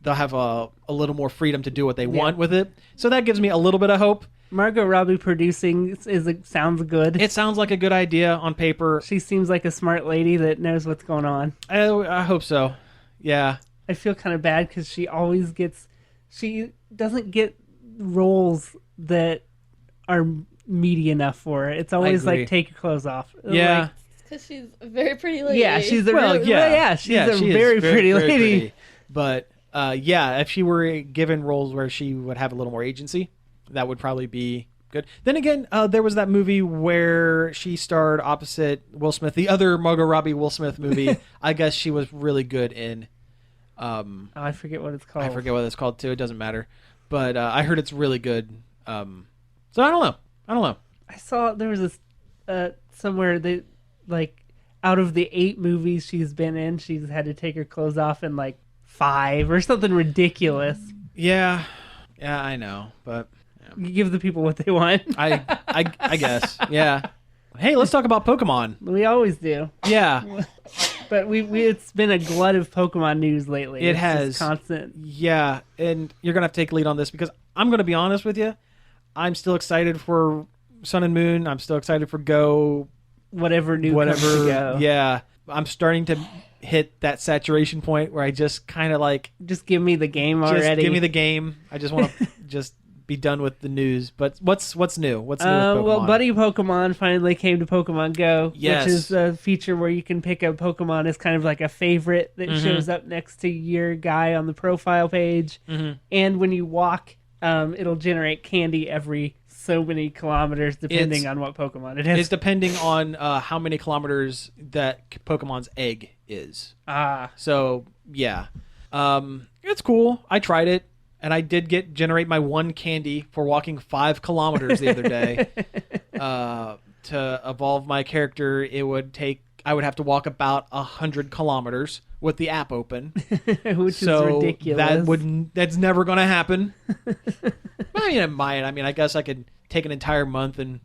they'll have a little more freedom to do what they want with it. So that gives me a little bit of hope. Margot Robbie producing sounds good. It sounds like a good idea on paper. She seems like a smart lady that knows what's going on. I hope so. Yeah. I feel kind of bad because she doesn't get roles that are meaty enough for her. It's always like, take your clothes off. Yeah. Like, Because she's a very pretty lady. Yeah, she's a she's a she is very pretty lady. pretty. But if she were given roles where she would have a little more agency, that would probably be good. Then again, there was that movie where she starred opposite Will Smith, the other Margot Robbie Will Smith movie. I guess she was really good in. I forget what it's called. I forget what it's called too. It doesn't matter. But I heard it's really good. So I don't know. I saw there was this somewhere that like out of the 8 movies she's been in, she's had to take her clothes off in like 5 or something ridiculous. Yeah, I know, but you give the people what they want. I guess. Yeah. Hey, let's talk about Pokemon. We always do. Yeah. But we it's been a glut of Pokemon news lately. It has. Constant. Yeah, and you're going to have to take lead on this because I'm going to be honest with you. I'm still excited for Sun and Moon. I'm still excited for Go. Whatever comes to Go. Yeah. I'm starting to hit that saturation point where I just kind of like... Just give me the game already. Just give me the game. I just want to just be done with the news. But what's new? What's new with Pokemon? Well, Buddy Pokemon finally came to Pokemon Go, yes. Which is a feature where you can pick a Pokemon as kind of like a favorite that shows up next to your guy on the profile page. Mm-hmm. And when you walk, it'll generate candy every so many kilometers depending on what Pokemon it is. It's depending on how many kilometers that Pokemon's egg is. So, yeah. It's cool. I tried it. And I did generate my 1 candy for walking 5 kilometers the other day. To evolve my character, I would have to walk about 100 kilometers with the app open. Which is ridiculous. That's never going to happen. I mean, I guess I could take an entire month and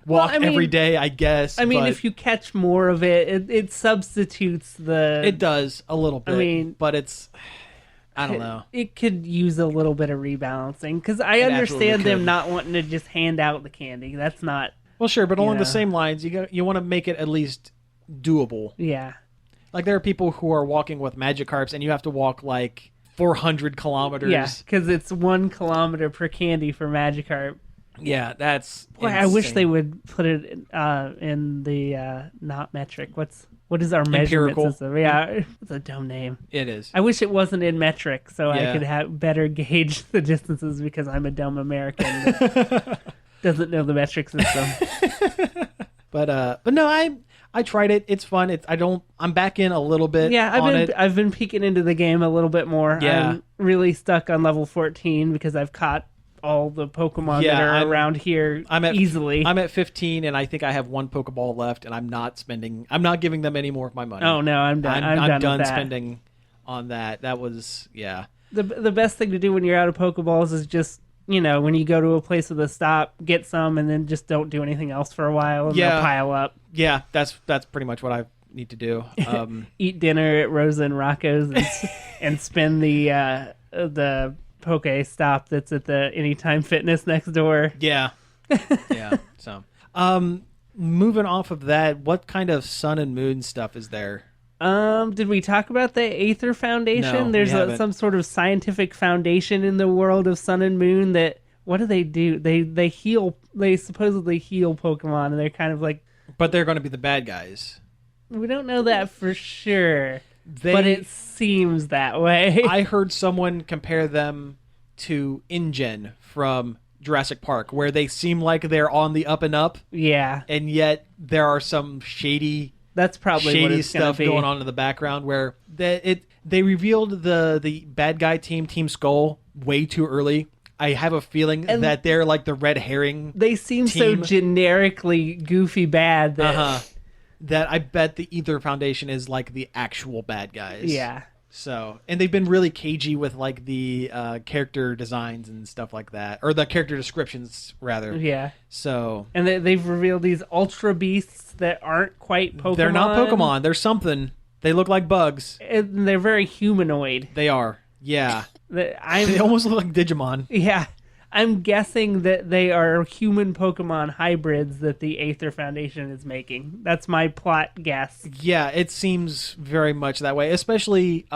walk every day, I guess. I mean, if you catch more of it substitutes the... It does, a little bit. But it's... I don't know. It could use a little bit of rebalancing because I understand them not wanting to just hand out the candy. That's not... Well, sure, but along the same lines, you want to make it at least doable. Yeah. Like there are people who are walking with Magikarps and you have to walk like 400 kilometers. Yeah, because it's 1 kilometer per candy for Magikarp. Yeah, that's insane. I wish they would put it in the not metric. What is our measurement system? Yeah, it's a dumb name. It is. I wish it wasn't in metric so I could better gauge the distances because I'm a dumb American that doesn't know the metric system. But no, I tried it. It's fun. I'm back in a little bit. Yeah, I've been peeking into the game a little bit more. Yeah. I'm really stuck on level 14 because I've caught all the Pokemon that are around here easily. I'm at 15 and I think I have 1 Pokeball left and I'm not giving them any more of my money. Oh no, I'm done. I'm done with that. Spending on that. That was The best thing to do when you're out of Pokeballs is just, when you go to a place with a stop, get some and then just don't do anything else for a while and they'll pile up. Yeah, that's pretty much what I need to do. Eat dinner at Rosa and Rocco's and spend the Poke Stop that's at the Anytime Fitness next door. Yeah. Yeah. So, moving off of that, what kind of Sun and Moon stuff is there? Did we talk about the Aether Foundation? No, There's some sort of scientific foundation in the world of Sun and Moon that, what do? They supposedly heal Pokemon and they're kind of like... But they're going to be the bad guys. We don't know that for sure. But it seems that way. I heard someone compare them to InGen from Jurassic Park, where they seem like they're on the up and up. Yeah. And yet there are some shady stuff going on in the background where they revealed the bad guy Team Skull way too early. I have a feeling that they're like the red herring. They seem so generically goofy bad that I bet the Aether Foundation is like the actual bad guys. Yeah. So, and they've been really cagey with like the character designs and stuff like that, or the character descriptions rather. Yeah. So, and they've revealed these Ultra Beasts that aren't quite Pokemon. They're not Pokemon. They're something. They look like bugs. And they're very humanoid. They are. Yeah. They almost look like Digimon. Yeah. I'm guessing that they are human Pokemon hybrids that the Aether Foundation is making. That's my plot guess. Yeah, it seems very much that way, especially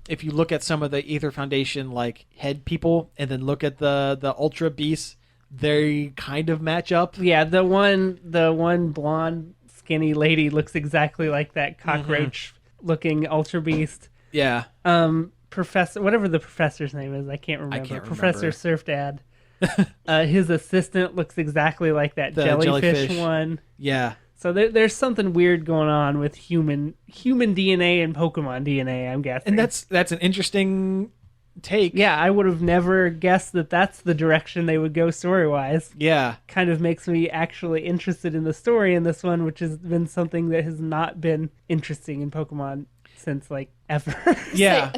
if you look at some of the Aether Foundation like head people and then look at the Ultra Beasts, they kind of match up. Yeah, the one blonde skinny lady looks exactly like that cockroach-looking Ultra Beast. Yeah. Professor, whatever the professor's name is, I can't remember. remember. Professor Surf Dad. His assistant looks exactly like that jellyfish one. Yeah. So there's something weird going on with human DNA and Pokemon DNA, I'm guessing. And that's an interesting take. Yeah, I would have never guessed that that's the direction they would go story-wise. Yeah. Kind of makes me actually interested in the story in this one, which has been something that has not been interesting in Pokemon since, like, ever. Yeah.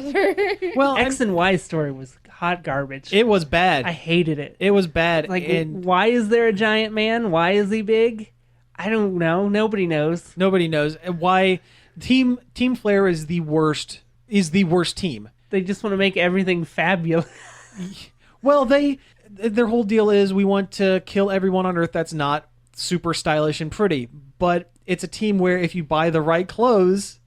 Well, X and Y's story was hot garbage. it was bad. I hated it. It was bad. Like, and why is there a giant man? Why is he big? I don't know. Nobody knows. nobody knows why Team Flare is the worst team. They just want to make everything fabulous. Well, their whole deal is we want to kill everyone on Earth that's not super stylish and pretty. But it's a team where if you buy the right clothes,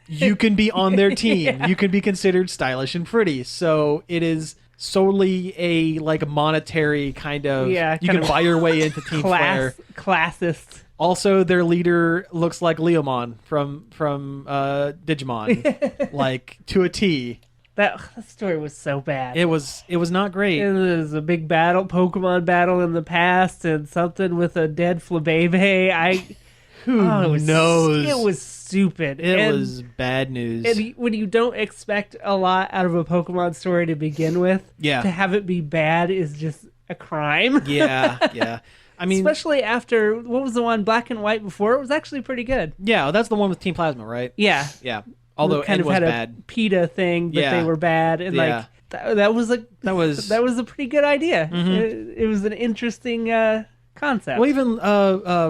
you can be on their team. Yeah. You can be considered stylish and pretty. So it is solely a like monetary kind of. Yeah, you kind can of buy your way into Team Flare. Classist. Also, their leader looks like Leomon from Digimon, like to a T. That story was so bad. It was not great. It was a big Pokemon battle in the past, and something with a dead Flabébé. Who knows? It was stupid. It was bad news. And when you don't expect a lot out of a Pokemon story to begin with, Yeah. to have it be bad is just a crime. Yeah. I mean, especially after, what was the one, Black and White before? It was actually pretty good. yeah, that's the one with Team Plasma, right? Yeah. Yeah. Although kind Ed of was had bad. a PETA thing, but Yeah. they were bad, and Yeah. like that was a pretty good idea. Mm-hmm. It was an interesting concept. Well, even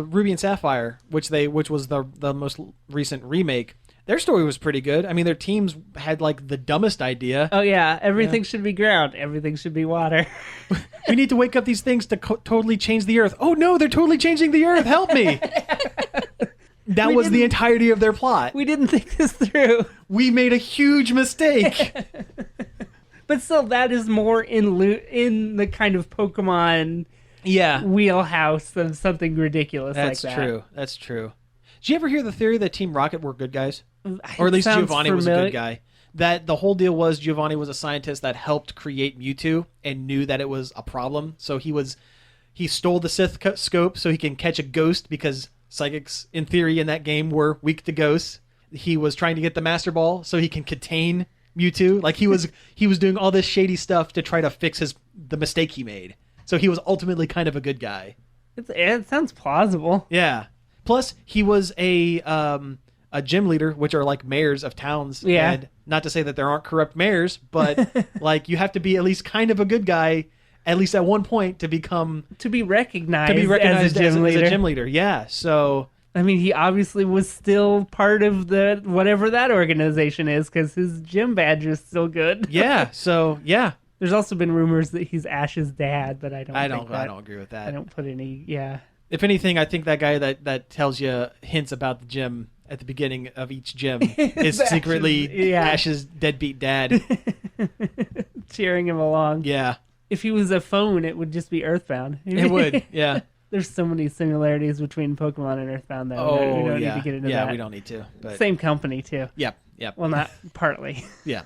Ruby and Sapphire, which was the most recent remake, their story was pretty good. I mean, their teams had like the dumbest idea. Oh yeah, everything should be ground. Everything should be water. We need to wake up these things to totally change the Earth. Oh no, they're totally changing the Earth. Help me. That was the entirety of their plot. We didn't think this through. We made a huge mistake. But still, that is more in the kind of Pokemon wheelhouse than something ridiculous like that. That's true. That's true. Did you ever hear the theory that Team Rocket were good guys? Or at It least sounds Giovanni was a familiar. good guy. That the whole deal was Giovanni was a scientist that helped create Mewtwo and knew that it was a problem. So he stole the Sith scope so he can catch a ghost because psychics, in theory, in that game were weak to ghosts. He was trying to get the Master Ball so he can contain Mewtwo. Like he was doing all this shady stuff to try to fix the mistake he made. So he was ultimately kind of a good guy. It sounds plausible. Yeah. Plus, he was a gym leader, which are like mayors of towns. Yeah. And not to say that there aren't corrupt mayors, but like you have to be at least kind of a good guy, at least at one point, to be recognized as a gym leader. As a gym leader. Yeah. So I mean, he obviously was still part of the whatever that organization is because his gym badge is still good. yeah. So yeah. There's also been rumors that he's Ash's dad, but I don't agree with that. I don't put any. Yeah. If anything, I think that guy that tells you hints about the gym at the beginning of each gym is secretly Ash's deadbeat dad. Cheering him along. Yeah. If he was a phone, it would just be Earthbound. It would, yeah. There's so many similarities between Pokemon and Earthbound, though. We don't need to get into that. Yeah, we don't need to. But Same company, too. Yep. Well, not partly. Yeah.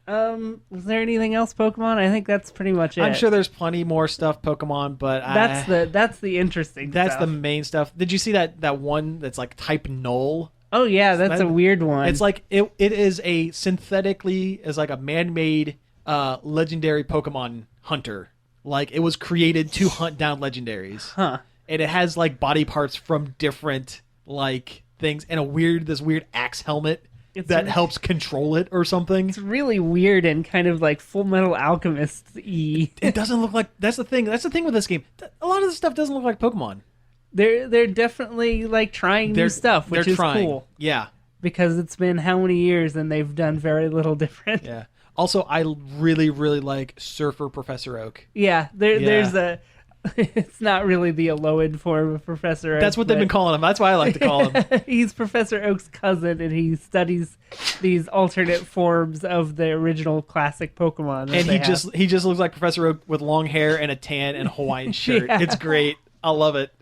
Was there anything else Pokemon? I think that's pretty much it. I'm sure there's plenty more stuff Pokemon, but that's the interesting that's stuff. the main stuff. Did you see that one that's like type null? Oh yeah, that's a weird one. It's like it is a synthetically is like a man-made legendary Pokemon hunter. Like it was created to hunt down legendaries. Huh. And it has like body parts from different like things and this weird axe helmet that helps control it or something. It's really weird and kind of like Full Metal Alchemist-y. It doesn't look like... That's the thing with this game. A lot of this stuff doesn't look like Pokemon. They're definitely like trying new stuff, which is cool. Yeah. Because it's been how many years and they've done very little different. Yeah. Also, I really, really like Surfer Professor Oak. Yeah, there's a... It's not really the Alolan form of Professor Oak. That's what they've been calling him. That's why I like to call him. He's Professor Oak's cousin, and he studies these alternate forms of the original classic Pokemon. And he just looks like Professor Oak with long hair and a tan and a Hawaiian shirt. Yeah. It's great. I love it.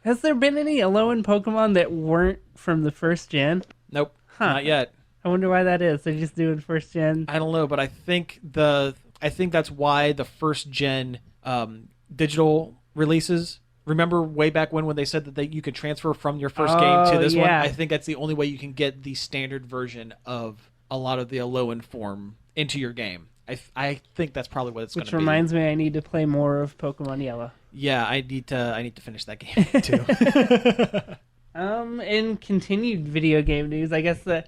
Has there been any Alolan Pokemon that weren't from the first gen? Nope, not yet. I wonder why that is. They're just doing first gen. I don't know, but I think that's why the first gen digital releases. Remember way back when they said that you could transfer from your first game to this one? I think that's the only way you can get the standard version of a lot of the Alolan form into your game. I think that's probably what it's going to be. Which reminds me, I need to play more of Pokemon Yellow. Yeah, I need to finish that game too. In continued video game news, I guess a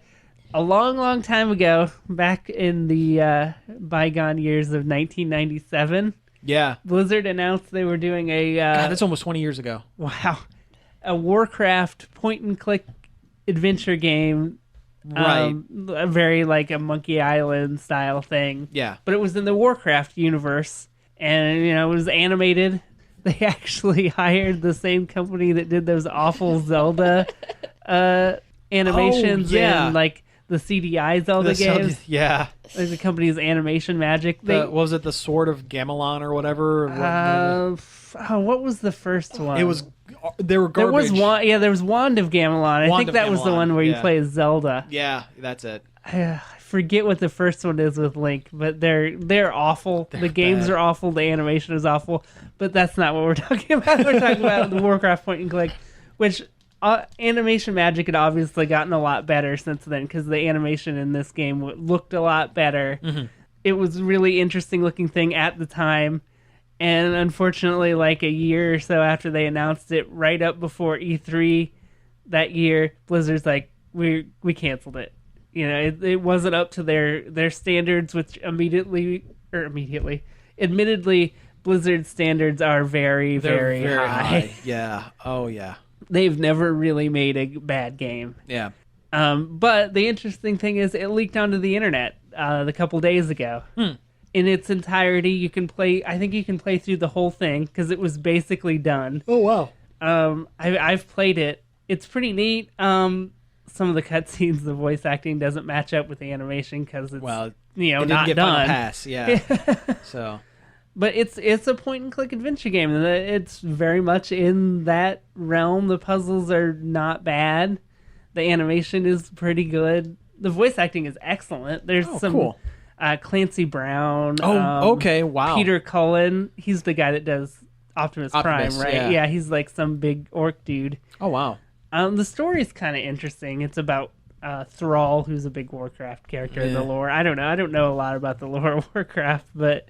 long time ago, back in the bygone years of 1997, Blizzard announced they were doing a... God, that's almost 20 years ago. Wow. A Warcraft point-and-click adventure game. Right. A very like a Monkey Island style thing. Yeah. But it was in the Warcraft universe. And, it was animated. They actually hired the same company that did those awful Zelda animations in like the CDI Zelda games. Yeah. Like the company's Animation Magic. What was it, the Sword of Gamelon or whatever? What was the first one? It was. They were garbage. There was Wand of Gamelon. I think that was the one where you play as Zelda. Yeah, that's it. I forget what the first one is with Link, but they're awful. The games are awful. The animation is awful. But that's not what we're talking about. We're talking about the Warcraft point and click, which Animation Magic had obviously gotten a lot better since then because the animation in this game looked a lot better. Mm-hmm. It was a really interesting looking thing at the time. And unfortunately, like a year or so after they announced it, right up before E3 that year, Blizzard's like, we canceled it. It wasn't up to their standards, which admittedly, Blizzard's standards are very, very high. Yeah. Oh, yeah. They've never really made a bad game. Yeah. But the interesting thing is it leaked onto the internet a couple days ago. In its entirety, you can play. I think you can play through the whole thing because it was basically done. Oh wow! I've played it. It's pretty neat. Some of the cutscenes, the voice acting doesn't match up with the animation because it's it didn't not get done. Final pass, yeah. So, but it's a point and click adventure game, and it's very much in that realm. The puzzles are not bad. The animation is pretty good. The voice acting is excellent. There's some. Cool. Clancy Brown. Okay, wow. Peter Cullen. He's the guy that does Optimus Prime, right? Yeah, he's like some big orc dude. Oh, wow. The story is kind of interesting. It's about Thrall, who's a big Warcraft character in the lore. I don't know. I don't know a lot about the lore of Warcraft, but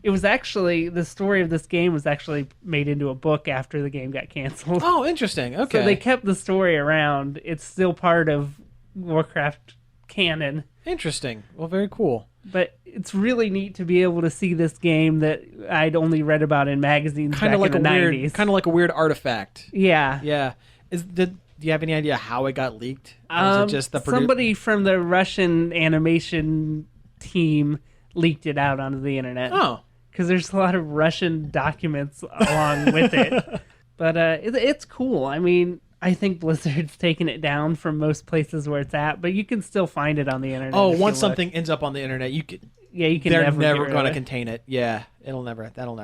it was actually, the story of this game was actually made into a book after the game got canceled. Oh, interesting. Okay. So they kept the story around. It's still part of Warcraft canon. Interesting. Well, very cool. But it's really neat to be able to see this game that I'd only read about in magazines back in the 90s. Kind of like a weird artifact. Yeah. Yeah. Do you have any idea how it got leaked? Or is it just the somebody from the Russian animation team leaked it out onto the internet. Oh. Because there's a lot of Russian documents along with it. But it's cool. I mean, I think Blizzard's taken it down from most places where it's at, but you can still find it on the internet. Oh, once something ends up on the internet, you can. Yeah, you can. They're never going to contain it. Yeah, that'll never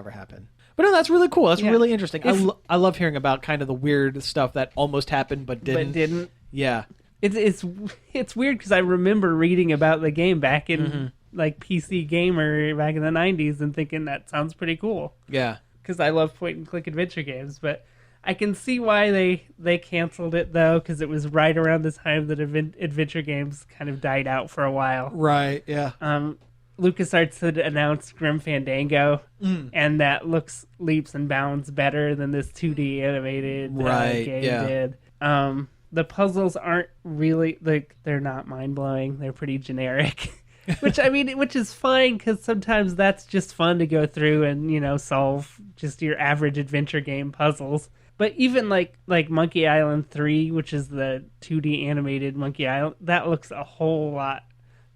happen. But no, that's really cool. That's really interesting. I love hearing about kind of the weird stuff that almost happened but didn't. Yeah, it's weird because I remember reading about the game back in like PC Gamer back in the 90s and thinking that sounds pretty cool. Yeah, because I love point and click adventure games, but. I can see why they canceled it, though, because it was right around the time that adventure games kind of died out for a while. Right, yeah. LucasArts had announced Grim Fandango, and that looks leaps and bounds better than this 2D animated game did. The puzzles aren't really, they're not mind-blowing. They're pretty generic. Which is fine, because sometimes that's just fun to go through and, solve just your average adventure game puzzles. But even like Monkey Island 3, which is the 2D animated Monkey Island, that looks a whole lot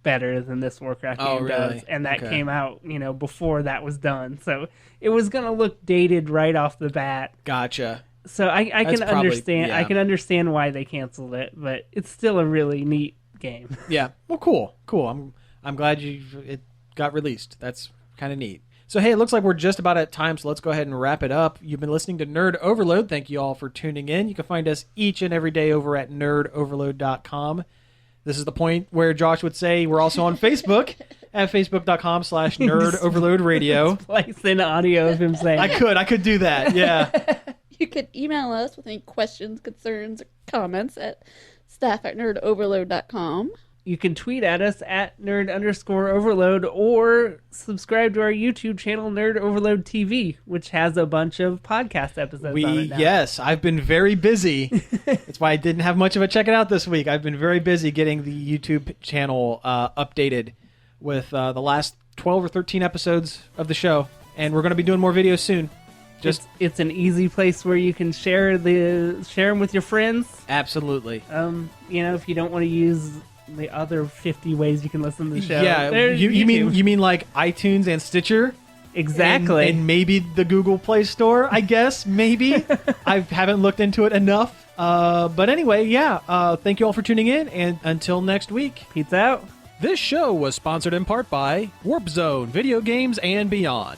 better than this Warcraft game does. And that came out, before that was done. So it was going to look dated right off the bat. Gotcha. So I can understand. I can understand why they canceled it, but it's still a really neat game. Yeah. Well, cool. I'm glad it got released. That's kind of neat. So, hey, it looks like we're just about at time, so let's go ahead and wrap it up. You've been listening to Nerd Overload. Thank you all for tuning in. You can find us each and every day over at nerdoverload.com. This is the point where Josh would say we're also on Facebook at facebook.com/nerdoverloadradio. Place in audio of him saying. I could do that, yeah. You could email us with any questions, concerns, or comments at staff@nerdoverload.com. You can tweet at us at nerd_overload or subscribe to our YouTube channel, Nerd Overload TV, which has a bunch of podcast episodes on it now. Yes, I've been very busy. That's why I didn't have much of a check it out this week. I've been very busy getting the YouTube channel updated with the last 12 or 13 episodes of the show. And we're going to be doing more videos soon. It's an easy place where you can share them with your friends. Absolutely. If you don't want to use the other 50 ways you can listen to the show. Yeah, you mean like iTunes and Stitcher? Exactly. And maybe the Google Play Store, I guess, maybe. I haven't looked into it enough. But anyway, thank you all for tuning in, and until next week. Peace out. This show was sponsored in part by Warp Zone Video Games and Beyond.